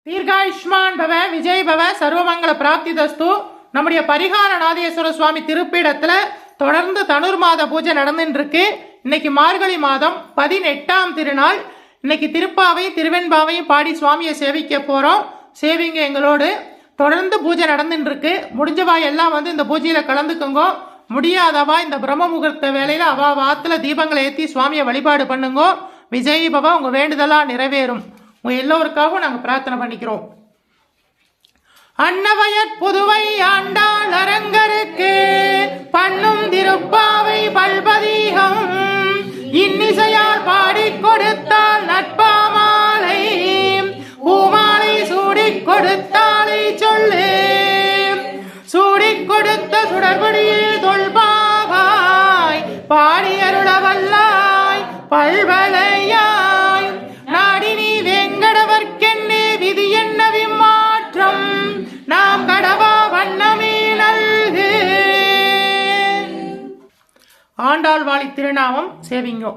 தீர்காயுஷ்மான் பவ விஜய் பவ சர்வமங்கல பிராப்தி தஸ்து. நம்முடைய பரிகார நாதேஸ்வர சுவாமி திருப்பீடத்துல தொடர்ந்து தனுர் மாத பூஜை நடந்துட்டு இருக்கு. இன்னைக்கு மார்கழி மாதம் 18ஆம் திருநாள். இன்னைக்கு திருப்பாவை திருவெண்பாவையும் பாடி சுவாமியை சேவிக்க போறோம். சேவிங்க எங்களோடு. தொடர்ந்து பூஜை நடந்துட்டு இருக்கு. முடிஞ்சவா எல்லாம் இந்த பூஜையில கலந்துக்குங்க. முடியாதவா இந்த பிரம்ம முகூர்த்த வேலையில அவா வாத்துல தீபங்களை ஏற்றி சுவாமியை வழிபாடு பண்ணுங்க. விஜய் பவா உங்க வேண்டுதலா நிறைவேறும். உங்க எல்லோருக்காகவும் நாங்க பிரார்த்தனை பண்ணிக்கிறோம். அன்னவயற் புதுவை ஆண்டாள் அரங்கருக்கு பண்ணும் திருப்பாவை பல்பதீகம் இன்னிசையால் பாடி கொடுத்தால் நட்பாமாலை பூமாலை சூடிக் கொடுத்தாலை சொல்லு சூடிக் கொடுத்த சுடர்படியில் தொல்பாவாய் பாடி அருளவல்லாய் பல்வளையாய் நாடினி வெங்கடவர்க்கென்னே விதி என்ன விமாற்றம் நாம் கடவா வண்ணமே நல்கு. ஆண்டாள் வாழி திருநாமம் சேவிங்கோ.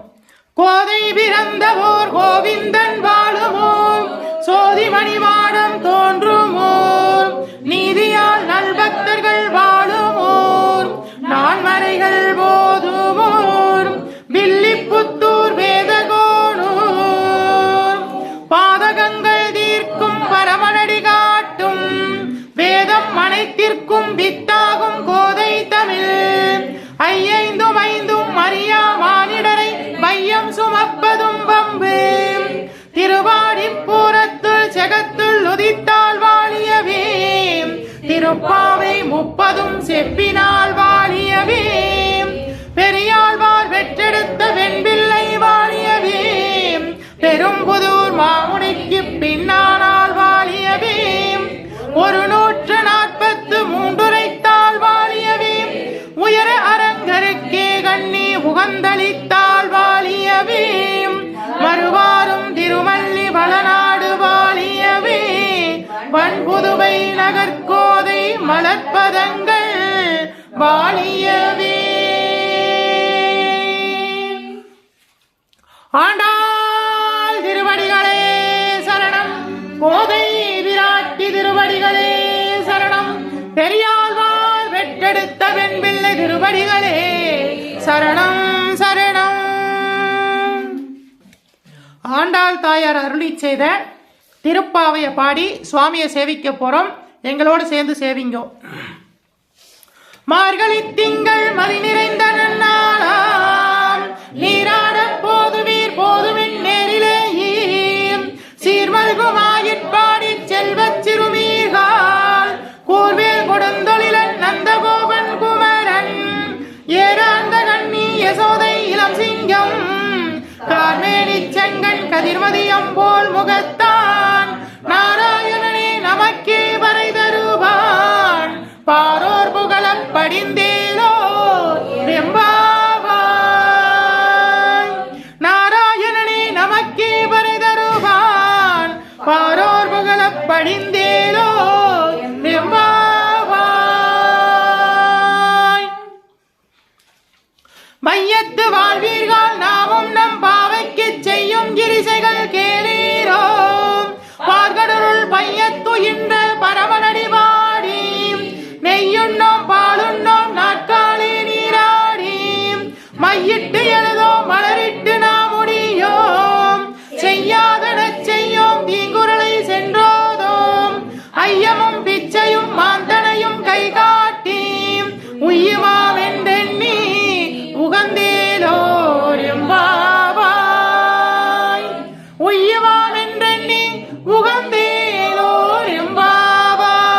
கோதை பிறந்தவோர் கோவிந்தன் வாழுமோ சோதி மணிமாடம் தோன்றுமோர் நீதியால் நல்பக்தர்கள் வாழுமோர் நான்மறைகள் போதுமோர் வில்லிப்புத்தூர் வேதகோனூர் பாதகங்கள் தீர்க்கும் பரமனடி காட்டும் வேதம் அனைத்திற்கும் வித்தாகும் கோதை தமிழ் ஐயைந்தும் ஐந்தும் அறியா மானிடரை மையம் சுமப்பதும் பம்பு திருவாடிப்பூரத்துள் செகத்துள் உதித்தால் வாழியவே திருப்பாவை 30 செப்பினால் வாழியவே பெரியாழ்வார் வெற்றெடுத்த வெண்பிள்ளை வாழியவே பெரும்புதூர் மாமுனிக்கு பின்னானால் வாழியவே 143 உரைத்தால் வாழியவே உயர அரங்கருக்கே கண்ணி உகந்தளித்தால் வாழியவே மறுவாரும் திருமல்லி வளநாடு வாழியவே வன்புதுவை நகர்கோதை மலர்பதங்கள் வாழியவே. ஆண்டாள் திருவடிகளே சரணம். கோதை விராட்டி திருவடிகளே சரணம். பெரியாழ்வார் வெற்றெடுத்த வெண்பிள்ளை திருவடிகளே சரணம் சரணம். ஆண்டாள் தாயார் அருளி செய்த திருப்பாவையை பாடி சுவாமியை சேவிக்க போறோம். எங்களோடு சேர்ந்து சேவிங்கோ. மார்கழி திங்கள் மதி நிறைந்த நன்னாளாம் நீராட போதுவீர் போதுவின் நேரிலே சீர்மல்குமாயிற்பாடி செல்வச் சிறுமீர்கள் கூர்வேல் கொடுந்தொழிலன் நந்தகோபன் குமரன் ஏராந்த கண்ணி யசோதை இளம் சிங்கம் கார்மேனி செங்கன் கதிர்மதியம் போல் முகத்தான் நாராயணனே நமக்கே வரை தருவான் பாரோர் புகழப் படிந்தேலோ வெம்பாவாய் நாராயணனே நமக்கே வரை தருவான் பாரோர் புகழப் படிந்தேலோ வெம்பாவாய். மையத்து வாழ்வீர்கள் நாமும் நம் பாவைக்கு செய்யும் கிரிசைகள் கேளீரோ பார்கடலுள் பையத்துயின்ற பரமனடி வாடி நெய்யுண்ணோம் பாலுண்ணோம் நாட்காலே நீராடி மையிட்டு எழுதோம் மலரிட்டு நாம் முடியோம் செய்யாதன செய்யோம் தீங்குரலை சென்றோதோம் ஐயமும் பிச்சையும் மாந்தனையும் கை காட்டி உய்யுமாம் என்றெண்ணி உகந்தேலோர் எம்பாவாய் உய்யுமாம் என்றெண்ணி உகந்தேலோர் எம்பாவாய்.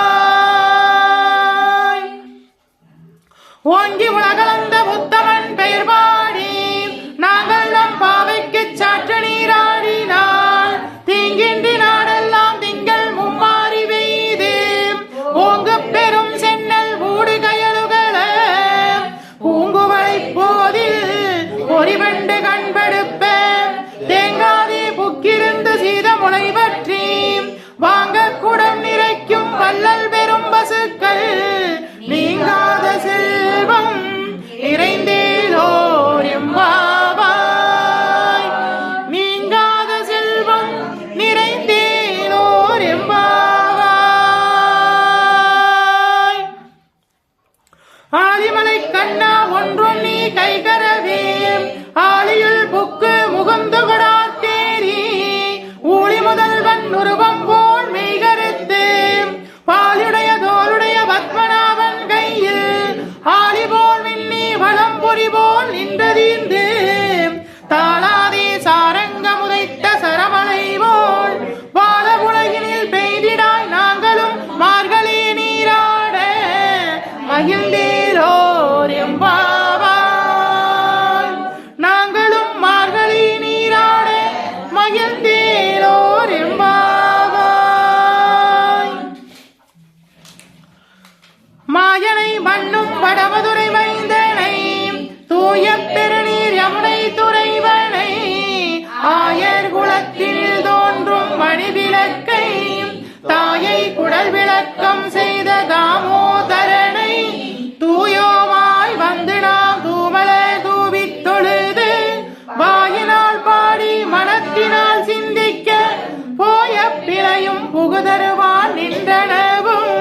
புகுதருவான் நின்றனவும்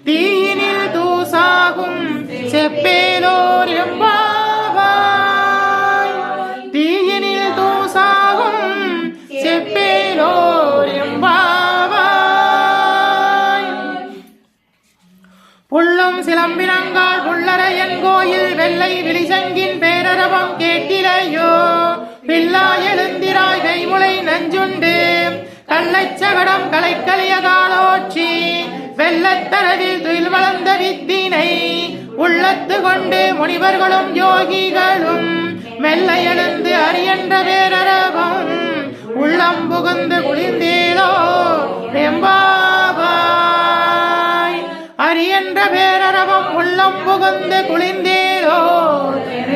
தீயினில் தூசாகும் செப்பேலோர் எம்பாவாய். தீயினில் தூசாகும் செப்பேலோர் எம்பாவாய். புள்ளும் சிலம்பினங்கால் புள்ளரையன் கோயில் வெள்ளை விழிசங்கின் பேரரவம் கேட்டிலையோ. பில்லா எழுந்திராய் கைமுளை நஞ்சுண்டு கள்ளச்சகடம் கலைக்கலிய காலோச்சி வெள்ளத்தரவில் துயில் வளர்ந்த வித்தினை உள்ளத்து கொண்டு முனிவர்களும் யோகிகளும் மெல்ல எழுந்து அரியன்ற பேரரவம் உள்ளம் புகுந்து குளிர்ந்தேலோ எம்பாவாய். அரியன்ற பேரரவம் உள்ளம் புகுந்து குளிர்ந்தேலோ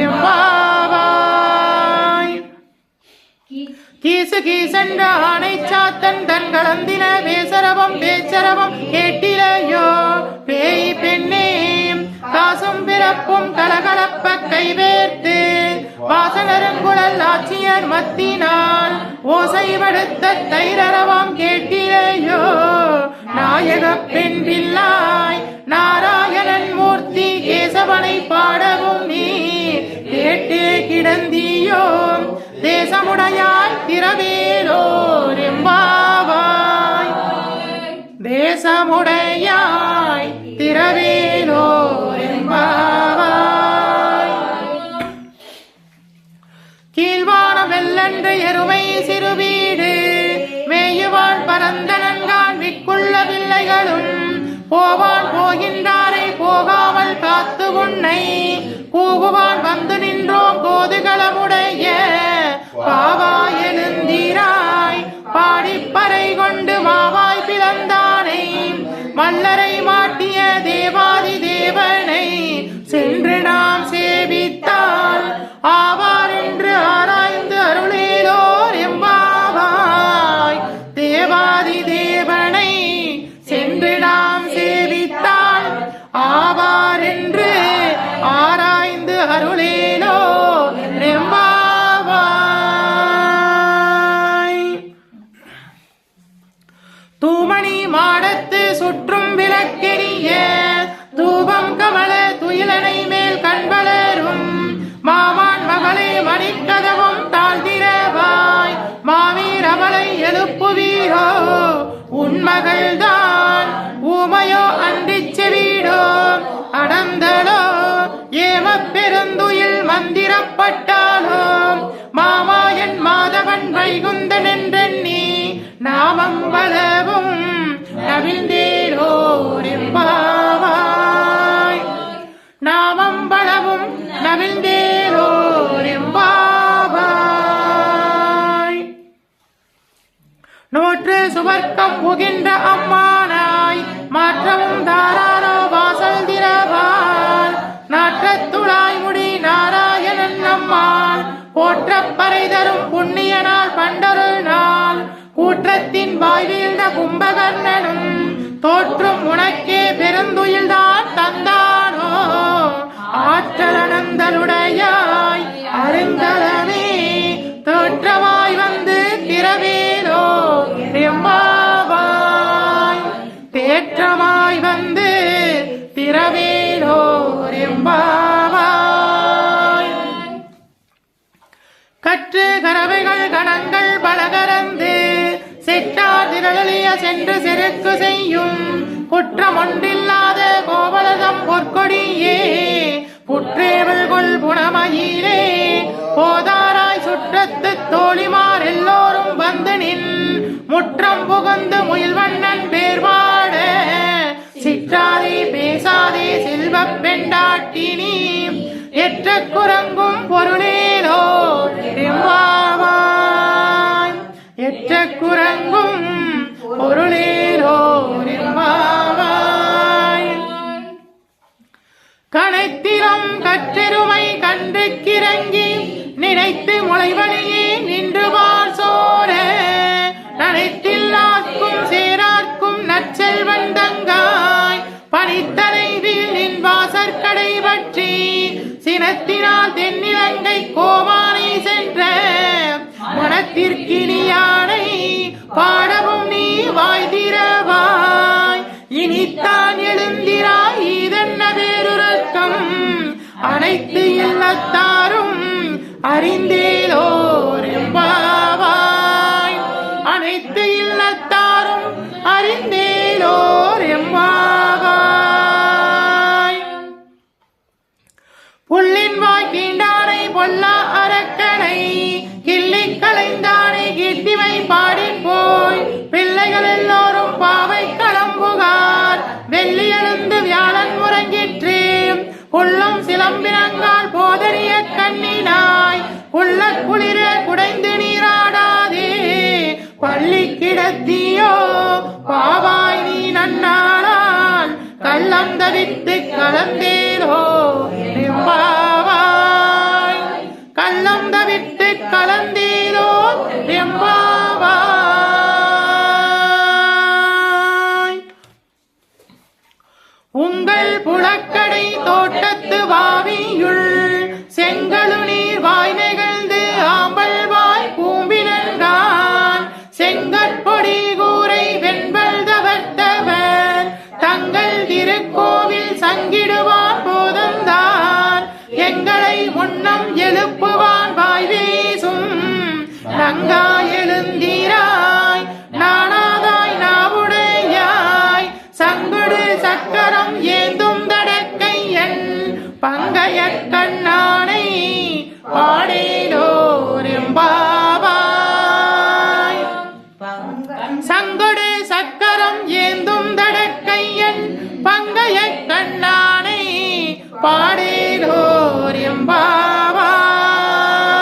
எம்பாவாய். கீசு கீசென்ற ஆணை சாத்தன் தன் கலந்தின பேசரவம் பேச்சரவம் கேட்டிலையோ. பேய் பெண்ணே காசும் பிறப்பும் கலகலப்ப கைவேர்த்து வாசனருங்குழல் ஆட்சியர் மத்தினால் ஓசைவடுத்த தைரரவம் கேட்டிலையோ. நாயக பெண் பிள்ளாய் நாராயணன் மூர்த்தி கேசவனை பாடவும் நீ கேட்டே கிடந்தியோ. தேசமுடையாய் திரவேலோர் எம்பாவாய். தேசமுடையாய் திரவேலோர் எம்பாவாய். கீழ்வானம் வெள்ளன்று எருமை சிறுவீடு மேயுவான் பரந்தனன்கான் விக்குள்ள பிள்ளைகளும் போவான் போகின்றாரை போகாமல் காத்து உன்னை கூவுவான் வந்து நின்றோம் கோதுகளமுடைய பாவாய் எழுந்திராய் பாடிப்பறை கொண்டு மாவாய் பிளந்தானை மல்லரை மாட்டிய தேவாதி தேவனை சென்று நாம் சேவித்தால் ஆவார் என்று ஆராய்ந்து அருளேலோர் எம்பாவாய். தேவாதி தேவனை சென்று நாம் சேவித்தால் ஆவார் என்று ஆராய்ந்து அருளேலோ எம்பாவாய். தூமணி மாடத்து சுற்றும் விளக்கெரிய தூபம் கமல துயிலனை மேல் கண்வளரும் மாமான் மகளே மணிக்கதவும் தாழ்ந்திரவாய். மாவீரமலை எழுப்புவீரோ உன்மகள்தான் ஊமையோ அன்றிச் செவீடோ அடந்தலோ ஏம பெருந்துயில் மந்திரப்பட்டாலோ. மாமாயன் மாதவன் வைகுந்தன் என்றெண்ணி நாமம் வளவும் நவிழ்ந்தேலோர் எம்பாவாய். நாமம் வளவும் நவிழ்ந்தேலோர் எம்பாவாய். நோற்று சுவர்க்கம் புகின்ற அம்மானாய் மாற்றவும் தாராளோ வாசல் திறவான். நாற்றத்துழாய் முடி நாராயணன் நம்மால் போற்றப் பறை தரும் புண்ணிய நாள் பண்டொரு நாள். கூற்றத்தின் வாய்வீழ்ந்த கும்பகர்ணனும் தோற்றும் உனக்கே பெருந்துயில்தான் தந்தானோ. ஆற்றலனந்தலுடையாய் அருங்கலமே தோற்றமாய் வந்து திரவேலோ எம்பாவாய். தேற்றமாய் வந்து திரவேலோ எம்பாவாய். கற்று கரவைகள் கணங்கள் பலகரந்து செட்டார் திரளிய சென்று செருக்கு செய்யும் குற்றம் ஒன்றில்லாத கோவலதம் பொற்கொடியே புற்றேவல் கொள் புனமயிலே போதாராய் சுற்றத்து தோழிமார் எல்லோரும் வந்து நின் முற்றம் புகுந்து முயல்வண்ணன் பேர்வாட. சிற்றாதே பேசாதே செல்வப் பெண்டாட்டினி எற்ற குரங்கும் பொருளேலோ எம்பாவாய். எற்ற குரங்கும் பொருளேலோ எம்பாவாய். கணைத்திரம் கற்றெருமை கண்டு கிறங்கி நினைத்து முளைவழியே நின்று வார் சோர நனைத்தில்லார்க்கும் சேரார்க்கும் நற்செல்வன் தங்காய். பனித்தலைவில் நின் வாசற்கடை பற்றி சினத்தினால் தென்னிலங்கை கோமானை சென்ற மனத்திற்கினியானை பாடவும் நீ வாய்திர இனித்தான் எழுந்திராய் இதென்ன வேறுறக்கம் அனைத்து இல்லத்தாரும் அறிந்தேலோர் எம்பாவாய் அனைத்து இல்லத்தாரும் அறிந்தேலோர் எம்பாவாய் புள்ளின் வாய் கீண்டானை பொல்லா அரக்கனை கிள்ளி களைந்தானை கிட்டிமை பாடி போய் பிள்ளைகள் எல்லோரும் பாவை களம்புகார் வெள்ளி எழுந்து வியாழன் முறங்கிற்று உள்ளம் சிலம்பினங்கால் போதறிய கண்ணினாய் உள்ள குளிர குடைந்து நீராடாதே பள்ளி கிடத்தியோ பாவாய் நீ நன்னாளால் கள்ளம் தவித்து கலந்தேரோ எம்பாவாய் கள்ளம் தவித்து கலந்தேரோ எம்பாவாய் உங்கள் புலக்கடை தோட்டத்து வாவியுள் செங்கழு நீர் வாய் நெகிழ்ந்து ஆம்பல் வாய் பூம்பினன்கான் செங்கற்பொடி கூரை வெண்பல் தவர்த்தவர் தங்கள் திருக்கோவில் சங்கிடுவான் போதந்தான் எங்களை முன்னம் எழுப்புவான் வாய் வீசும் ரங்கா எழுந்திராய் நானாதாய் நாவுடையாய் சங்குடு சக்கரம் ஏந்தும் தடக்கையன் பங்கைய கண்ணானை பாடேலோர் எம்பாவாய் சங்குடு சக்கரம் ஏந்தும் தடக்கையன் பங்கைய கண்ணானை பாடேலோர்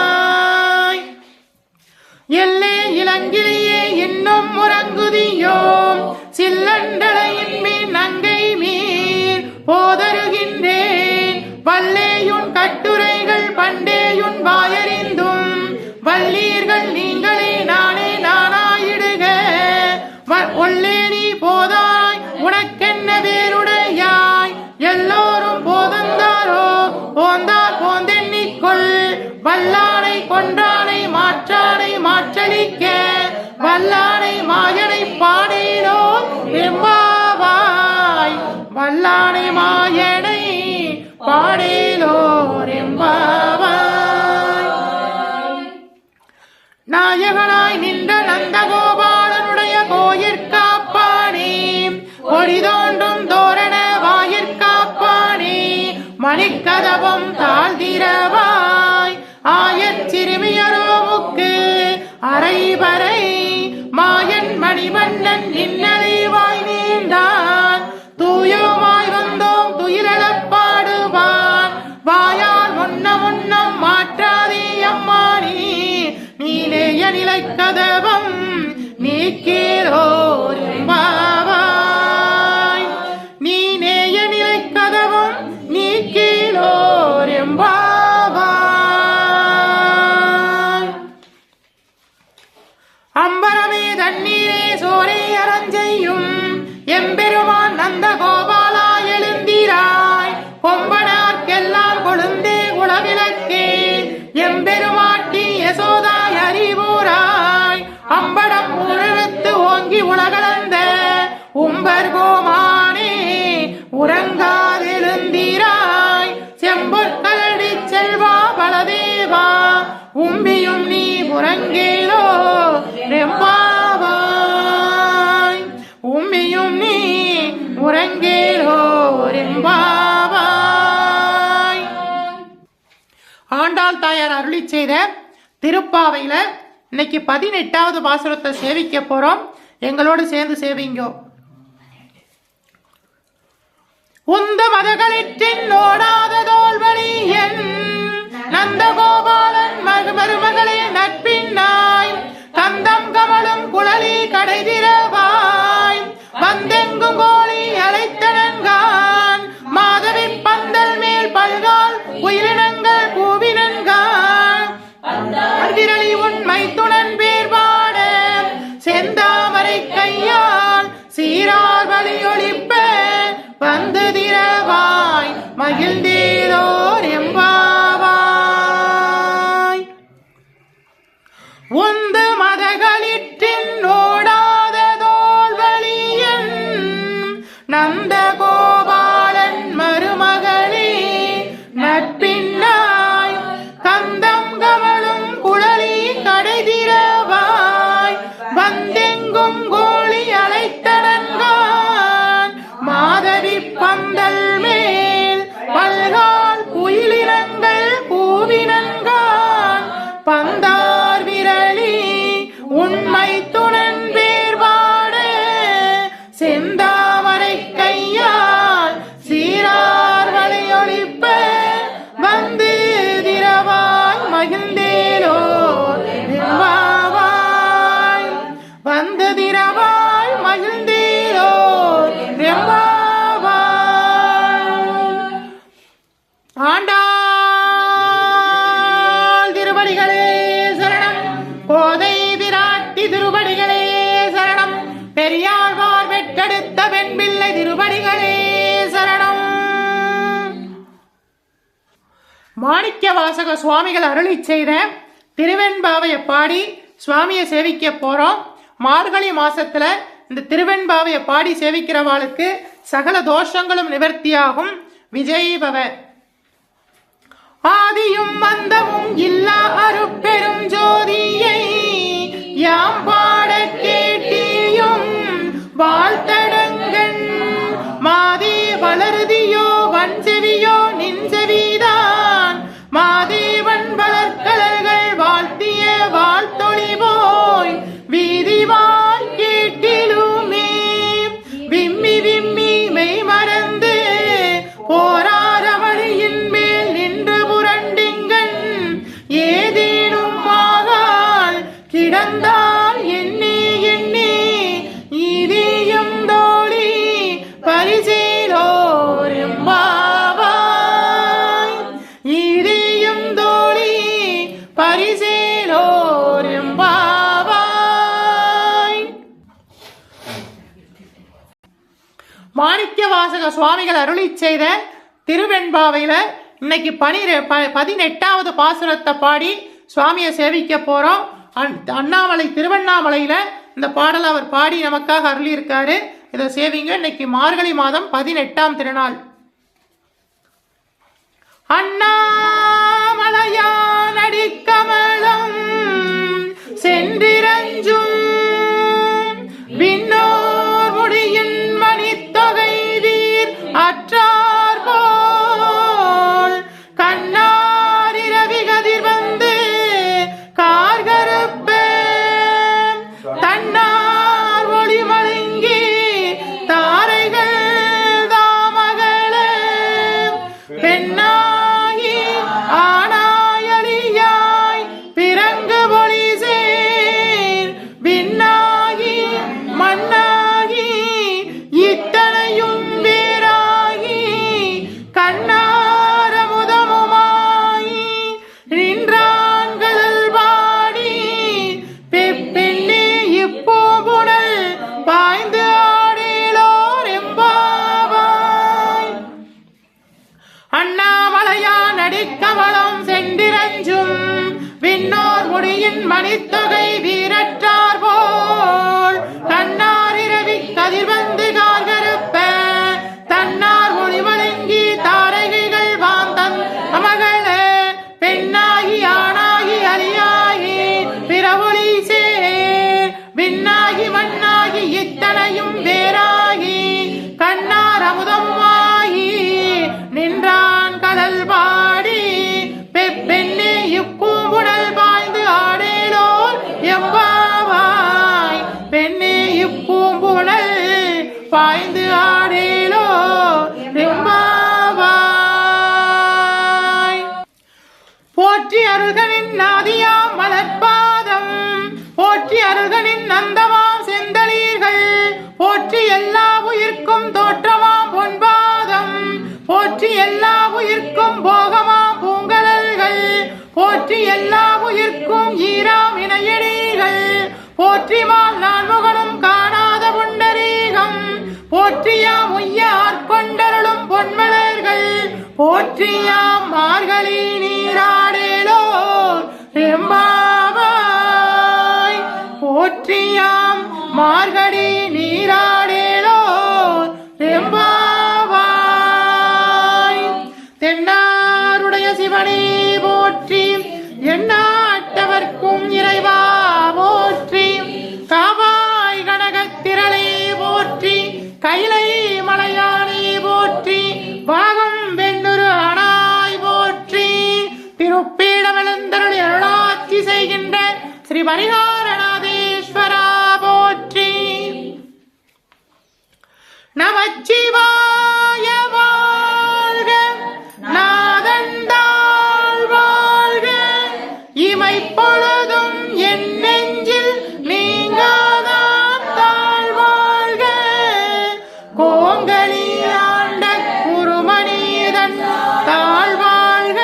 எம்பாவாய் எல்லே இளங்கிலேயே இன்னும் முறங்குதியோ சில்லண்டளையின் மீன் நங்கை மீன் போதருகின்றேன் வல்லேயுன் கட்டுரைகள் பண்டேயுன் வாயறிந்தும் வல்லீர்கள் நீங்களே நானே நானாயிடுக ஒல்லே நீ போதாய் உனக்கென்ன வேறுடையாய் எல்லோரும் போதந்தாரோ போந்தார் போந்தெண்ணிக்கொள் வல்லானை கொன்றானை மாற்றானை மாற்றளிக்க வல்லானை மாயனை பாடேலோ எம்பாவாய் வல்லானை மாயனை பாடேலோர் எம்பாவாய் நாயகனாய் நின்ற நந்தகோபாலனுடைய கோயிற்காப்பானே கொடி தோன்றும் தோரண வாயிற்காப்பானே மணிக்கதவம் தாழ்திரவாய் ஆயச் சிறுமியரோமுக்கு அரைவரை மாயன் மணிவண்ணன் இன்னலைவாய் நீண்டான் தூயோமாய் வந்தோம் துயிலப்பாடுவான் வாயால் முன்னம் மாற்றாதே அம்மானி நீனேய நிலைக்கதவம் நீக்கேலோர் எம்பாவாய் நீனேய நிலைக்கதவம் நீக்கேலோர் எம்பாவாய் அம்பரமே தண்ணீரே சோரே அரஞ்செய்யும் எம்பெருமான் நந்த கோபாலா எழுந்திராய் கொம்பனார்க்கெல்லாம் கொழுந்தே குளவிளக்கே எம்பெருமாட்டி யசோதாய் அறிவுராய் அம்படம் உழத்து ஓங்கி உலகளந்த உம்பர் கோமானே உறங்காதெழுந்திராய் செம்பொற்கலடி செல்வா பலதேவா உம்பியும் நீ உறங்கேலோ ரெம்பாவாய் உம்பியும் நீ உறங்கேலோ ரெம்பாவாய் ஆண்டாள் தாயார் அருளி செய்த திருப்பாவையில இன்னைக்கு 18வது பாசுரத்தை சேவிக்க போறோம். எங்களோடு சேர்ந்து சேவிங்கோ. உந்த மதகளிற்றின் ஓடாத தோல்வழி என் நந்தகோபாலன் மருமகளே நட்பின்னாய் கந்தம் கமலும் குழலி கடைதிரவாய் வந்தெங்கும் கோழி அழைத்தனன்கான் மாதவி பந்தல் மேல் பல்கால் உயிரினங்கள் பூவினன்கான் அந்திரளி உண்மை துணன் பேர் பாட செந்தாமரை கையால் சீரார் வலியொழிப்ப வந்து திரவாய் மகிழ்ந்தேரோர் எம்பாவாய் உந்து மதகளிற்றின் ஓடாத தோல்வழியன் பெற்றெடுத்த பெண் பிள்ளை திருவடிகளே சரணம். மாணிக்கவாசக சுவாமிகள் அருளி செய்த திருவெண்பாவையை பாடி சுவாமியை சேவிக்க போறோம். மார்கழி மாசத்துல இந்த திருவெண்பாவையை பாடி சேவிக்கிறவாளுக்கு சகல தோஷங்களும் நிவர்த்தியாகும். விஜய் பவ. ஆதியும் அந்தமும் இல்லா அருட்பெரும் ஜோதியை யாம் பாட கேட்டியும் வாழ்த்தடங்கன் மாதே வளருதியோ வன்செவியோ நின்செவிதான் மாதேவன் வளர்கலர்கள் வாழ்த்திய வாழ்த்தொழி போய் வீதிவாய் கேட்டிலுமே விம்மி விம்மி மெய் மறந்து போராரவழியின் மேல் நின்று புரண்டிங்கன் ஏதேனும் ஆகால் கிடந்தால் எண்ணி எண்ணி இதயம் தோழி பரிசேலோர் எம்பாவாய் இதயம் தோழி பரிசேலோர் எம்பாவாய். மாணிக்கவாசக சுவாமிகள் அருளி செய்த திருவெண்பாவையில இன்னைக்கு 18வது பாசுரத்தை பாடி சுவாமியை சேவிக்க போறோம். அண்ணாமலை திருவண்ணாமலையில இந்த பாடலை அவர் பாடி நமக்காக அருளி இருக்காரு. இதை சேவிங்க. இன்னைக்கு மார்கழி மாதம் 18ஆம் திருநாள். அண்ணாமலையான் அடிக்கமலம் சென்றிரஞ்சும் விண்ணோர் முடியின் மணித்தொகை வீர் அற்றார் போல் கண்ணார் இரவி கதிர் வந்து கார்கருப்ப தன்னார் ஒளி மழுங்கி தாரைகள் தாமகள பெண்ணாகி ஆனாயலியாய் பிறங்கு ஒளி சேர் விண்ணாகி மண்ணாகி இத்தனையும் வேறாகி கண்ணாரமுதமுமாயி நின்றான்கள் பாடி பெண்ணே இப்பூங்குடல் பாய்ந்து ஆடேலோர் எம்பாவாய். அண்ணாமலையான் அடிக்கமலம் சென்றிரஞ்சும் விண்ணோர் முடியின் மணித்தொகை வீரற்றார் போல் கண்ணார் இரவி கதிர் வந்து கார்கருப்ப தன்னார் ஒளி வழங்கி தாரகைகள் வாந்தன் அமகள பெண்ணாகி ஆணாகி அலியாகி பிறவொளி சேர் விண்ணாகி மண்ணாகி இத்தனையும் வேறாகி கண்ணார் அமுதமாகி நின்றான் கடல் பாடி பெண்ணே இப்பூங்குடல் பாய்ந்து ஆடேலோர் எம்பாவாய் பெண்ணே இப்பூங்குடல் பாய்ந்து ஆடேலோர் எம்பாவாய். போற்றி அருள்களின் நாதியாம் மலர்பாதம் போற்றி அருள்களின் நந்தமாம் செந்தளீர்கள் போற்றி எல்லா உயிர்க்கும் தோற்றமாம் பொன்பாதம் போற்றி எல்லா உயிர்க்கும் போகமாம் பூங்கலல்கள் போற்றி எல்லா உயிர்க்கும் ஈராம் இணையடிகள் போற்றிமால் நான்முகனும் காணாத புண்டரீகம் போற்றியாம் உய்யார் கொண்டருளும் பொன்மலர்கள் போற்றியாம் மார்கழி நீராடேலோர் எம்பாவாய் போற்றியாம் மார்கழி நீராடேலோர் எம்பாவாய். தென்னாருடைய சிவனே போற்றி எண்ணாட்டவர்க்கும் இறைவா போற்றி காவாய் கனகத்திரளே போற்றி கைலை மலையானே போற்றி பாகம் வெண்ணுரு ஆனாய் போற்றி திருப்பீடமெழுந்தருளி அருளாட்சி செய்கின்ற ஸ்ரீ பரிகாரநாதேஸ்வரா போற்றி. நமச்சிவாய வாழ்க நாதந்தாள் வாழ்க இமைப்பொழுதும் என் நெஞ்சில் நீங்காதான் தாழ் வாழ்க கோங்கலி ஆண்ட குருமணிதன் தாழ் வாழ்க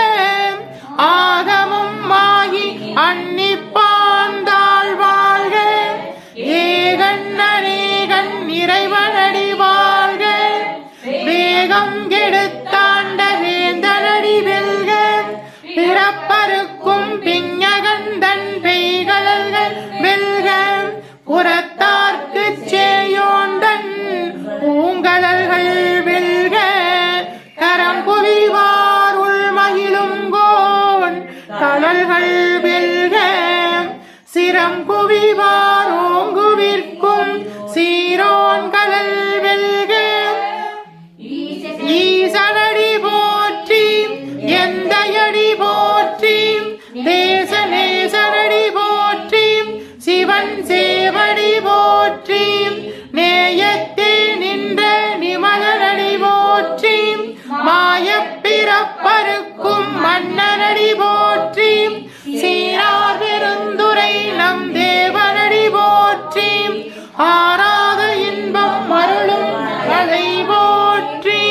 ஆகமும் ஆகி அன்னிப்பான் தாழ் வாழ்க ஏகன் அநேகன் இறைவன் வேகம் கெடுத்தாண்ட வேந்தனடி வெல்க பிறப்பருக்கும் பிஞகந்தன் பெய்கலல்கள் வெல்க புறத்தார்க்கு சேயோந்தன் பூங்கலல்கள் வெல்க கரம்புவிவார் உள்மகிழும் கோன் கலல்கள் வெல்க சிரம்புவிவார் ஓங்குவிற்கும் சீரோன் கலல் வெல்க ஈசனடி போற்றி எந்தையடி போற்றி தேசநேசனடி போற்றி சிவன் சேவடி போற்றி நேயத்தே நின்ற நிமலனடி போற்றி மாயப்பிறப்பருக்கும் மன்னனடி போற்றி சீரார் பெருந்துரை நம் தேவனடி போற்றி ஆராத இன்பம் அருளும் கலை போற்றி.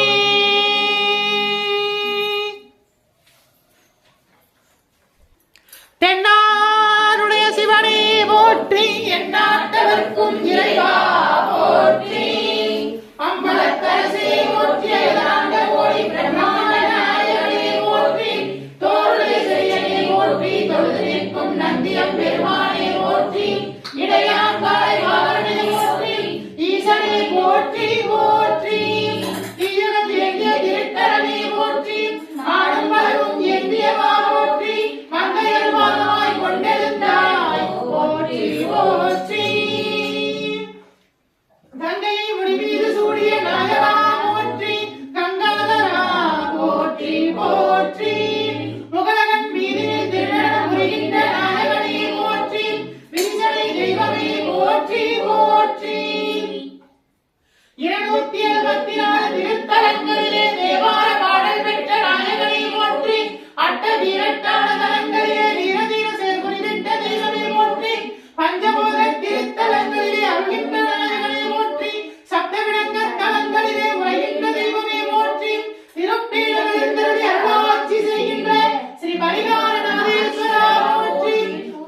தென்னாருடைய சிவனே போற்றி எந்நாட்டவர்க்கும் இறைவா போற்றி அம்பலத்தரசே போற்றி அயலாண்ட கோடி பிரம்மாண்ட நாயகனே போற்றி தோளுடைய செய்யனே போற்றி தொழுது நிற்கும் நந்தியம் பெருமானே போற்றி இடையாங்காய் வாகனே போற்றி ஈசனே போற்றி போற்றி தீயுகத்தில் எங்கிய திருட்டரனே போற்றி ஆடும் வரும் எந்தியவா போற்றி மங்கையர் பாகமாய் கொண்டெழுந்தாய் போற்றி போற்றி கங்கையை முடிமீது சூடிய நாயகா போற்றி கங்காதரா போற்றி போற்றி முகலகன் மீதில் திருநடம் புரிகின்ற நாயகனே போற்றி விரிசடை தெய்வமே போற்றி போற்றி 264 திருத்தலங்களிலே தேவார பாடல் பெற்ற நாயகனை போற்றி அட்ட வீரட்டான தலங்களிலே வீரதீர செயல்புரிகின்ற தெய்வமே போற்றி பஞ்சபோத திருத்தலங்களிலே அருகின்ற நாயகனை போற்றி சப்தவிடங்க தலங்களிலே உரைகின்ற தெய்வமே போற்றி திருப்பீடங்களில் அருளாட்சி செய்கின்ற ஸ்ரீ பரிகாரநாதேஸ்வரா போற்றி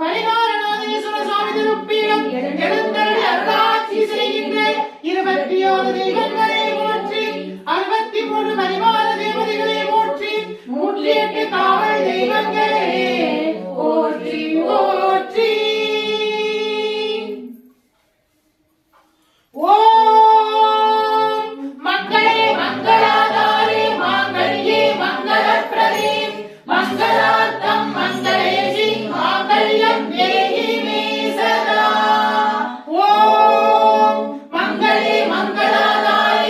பரிகாரநாதேஸ்வர சுவாமி திருப்பீடம் எழுந்தருளி அருளாட்சி செய்கின்ற 21 தெய்வங்களே போற்றி 63 பரிவார தேவதைகளே போற்றி 108 காவல் தெய்வங்களே போற்றி போற்றி. ஓம் மங்களே மங்களாதாரே மாங்கல்யே மங்களப்ரதே மங்களார்த்தம் மங்களேஜி மாங்கல்யம் தேஹி மே சதா. ஓம் மங்களே மங்களாதாரே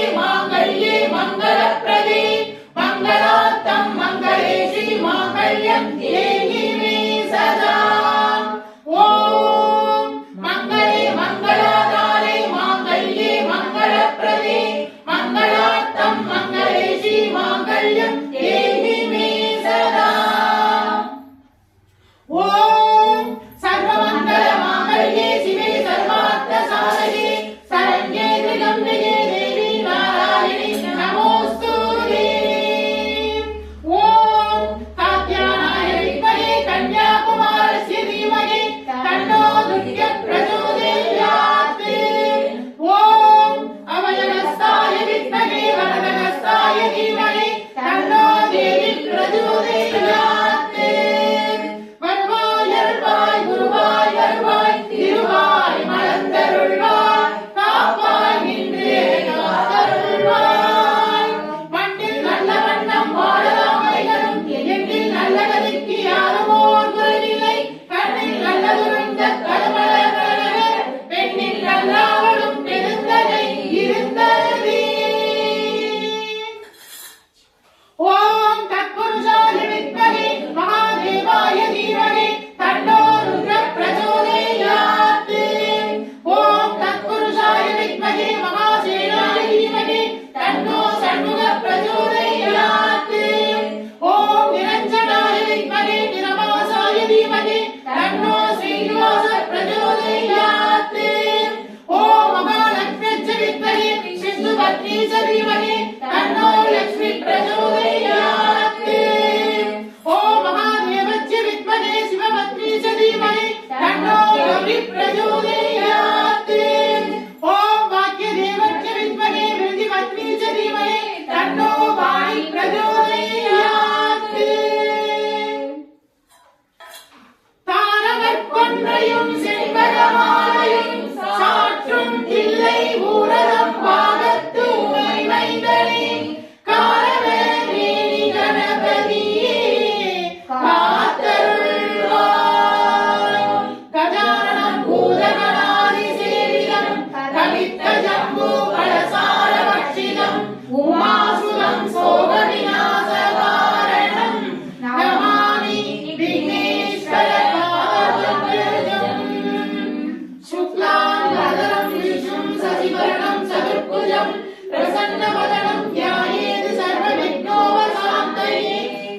प्रसन्नवदनं ध्यायेत् सर्वविघ्नोपशान्तये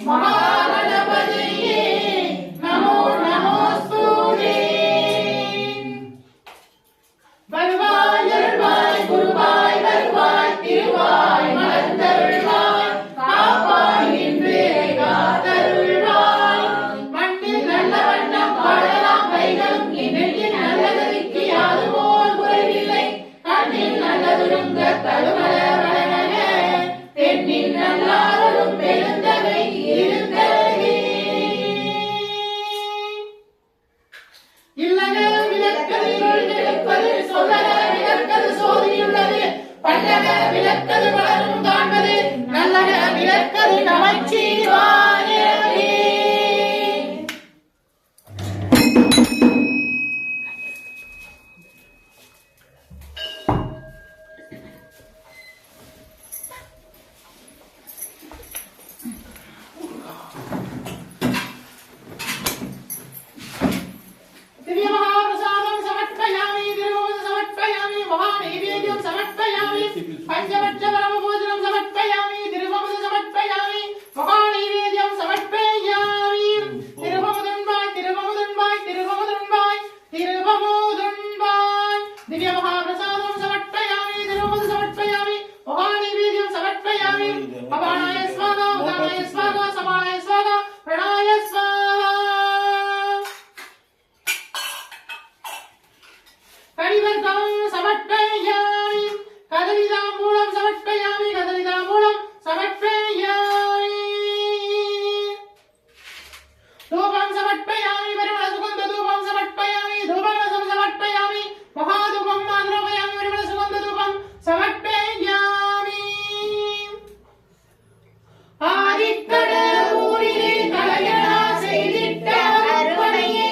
महागणपतये नमो नमोस्तुते வருவாய் அருள்வாய் குருவாய் வருவாய் திருவாய் மலர்ந்தருள்வாய் காப்பாய் நின்று காத்தருள்வாய் மண்ணில் நல்ல வண்ணம் வாழலாம் கைகளும் நெஞ்சில் நல்லதற்கு யாதுமோர் குறைவில்லை கண்ணில் நல்லதுருங்க தழுவல வளரன பெண்ணில் நல்லாரும் பெருந்தகை இருந்தகை இல்லக விளக்கதில் எடுப்பது சொல்லக விளக்கது சோதியுள்ளது பல்லக விளக்கது வளரும் காண்பது நல்லக விளக்கது நமச்சிவாயவே पंचपक्षपरमभोजनं समर्पयामि तिरुवमुदं समर्पयामि महानैवेद्यं समर्पयामि तिरुवमुदुंबाय तिरुवमुदुंबाय तिरुवमुदुंबाय तिरुवमुदुंबाय दिव्य महाप्रसादं समर्पयामि तिरुवमुदं समर्पयामि महानैवेद्यं समर्पयामि अपानाय स्वाहा उदानाय स्वाहा समानाय स्वाहा प्रणाय स्वाहा करिवर्गं समर्पयामि कदलीताम्बूलं समर्पयामि कदलीताम्बूलं समर्पयामि धूपं समर्पयामि परिमलसुगन्धधूपं समर्पयामि धूपरसं समर्पयामि महाधूपं आरोपयामि परिमलसुगन्धधूपं समर्पयामि ஆதிக்கடவுரிலே கலையடா செய்திட்ட அருணையை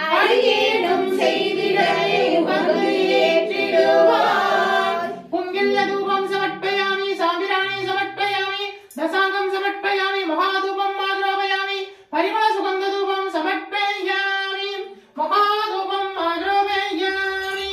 அடியேனும் செய்திடவே உகந்து ஏற்றிடுவார் पुंगिल्यधूपं समर्पयामि साम्बिराणि समर्पयामि दशांगं समर्पयामि महाधूपं आरोपयामि परिमलसुगन्धधूपं समर्पयामि महाधूपं आरोपयामि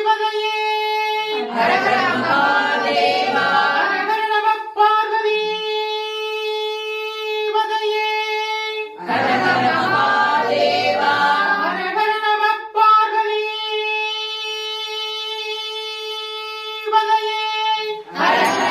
பதையே ஹர ஹர மகாதேவா ஹர ஹர நம பார்வதி பதையே ஹர ஹர மகாதேவா ஹர ஹர நம பார்வதி பதையே ஹர ஹர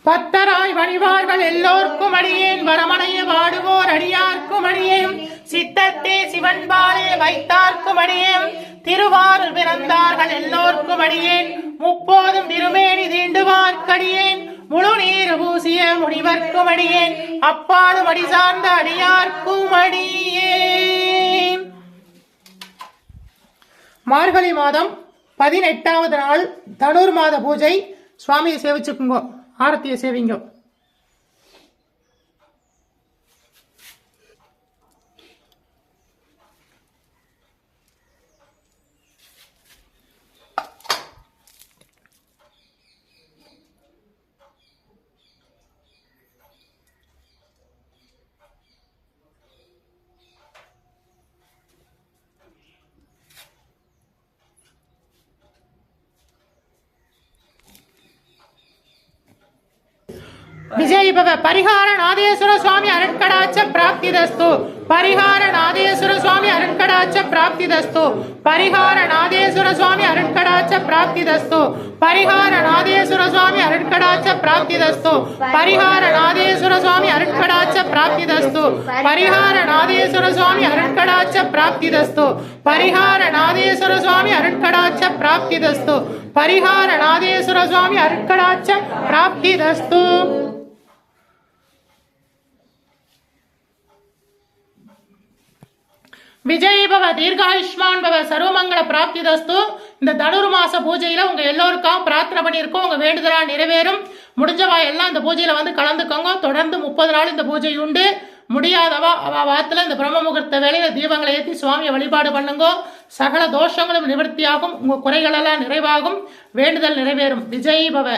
பத்தராய் வணிவார்கள் எல்லோர்க்கும் அடியேன் வரமணைய வாடுவோர் அடியார்க்கும் அடியேன் சித்தத்தே சிவன்பாலே வைத்தார்க்கும் அடியேன் திருவாரூர் பிறந்தார்கள் எல்லோர்க்கும் அடியேன் முப்போதும் திருமேனி தீண்டுவார்க்கடியேன் முழு நீர் பூசிய முனிவர்க்கும் அடியேன் அப்பாலும் அடி சார்ந்த அடியார்க்கும் அடியேன். மார்கழி மாதம் 18வது நாள் தனுர் மாத பூஜை. சுவாமியை சேவிச்சுக்குங்க, ஆரத்தியை சேவிங்க. விஜய் பவ. பரிகார நாதேஸ்வர சுவாமி அருட்கடாட்ச பிராப்திதஸ்து. பரிகார நாதேஸ்வர சுவாமி அருட்கடாட்ச பிராப்திதஸ்து. பரிகார நாதேஸ்வர சுவாமி அருட்கடாட்ச பிராப்திதஸ்து. பரிகார நாதேஸ்வர சுவாமி அருட்கடாட்ச பிராப்திதஸ்து. பரிகார நாதேஸ்வர சுவாமி அருட்கடாட்ச பிராப்திதஸ்து. பரிகார நாதேஸ்வர சுவாமி அருட்கடாட்ச பிராப்திதஸ்து. பரிகார நாதேஸ்வர சுவாமி அருட்கடாட்ச பிராப்திதஸ்து. பரிகார நாதேஸ்வர சுவாமி அருட்கடாட்ச பிராப்திதஸ்து. விஜய் பவ. தீர்காயுஷ்மான் பவ. சர்வமங்கள பிராப்திதஸ்து. இந்த தனுர் மாச பூஜையில உங்க எல்லோருக்கும் பிரார்த்தனை பண்ணியிருக்கோம். உங்க வேண்டுதலா நிறைவேறும். முடிஞ்சவா எல்லாம் இந்த பூஜையில வந்து கலந்துக்கோங்க. தொடர்ந்து 30 நாள் இந்த பூஜை உண்டு. முடியாதவா அவ வாத்துல இந்த பிரம்ம முகூர்த்த வேலையில தீபங்களை ஏற்றி சுவாமியை வழிபாடு பண்ணுங்க. சகல தோஷங்களும் நிவர்த்தியாகும். உங்க குறைகள் எல்லாம் நிறைவாகும். வேண்டுதல் நிறைவேறும். விஜய் பவ.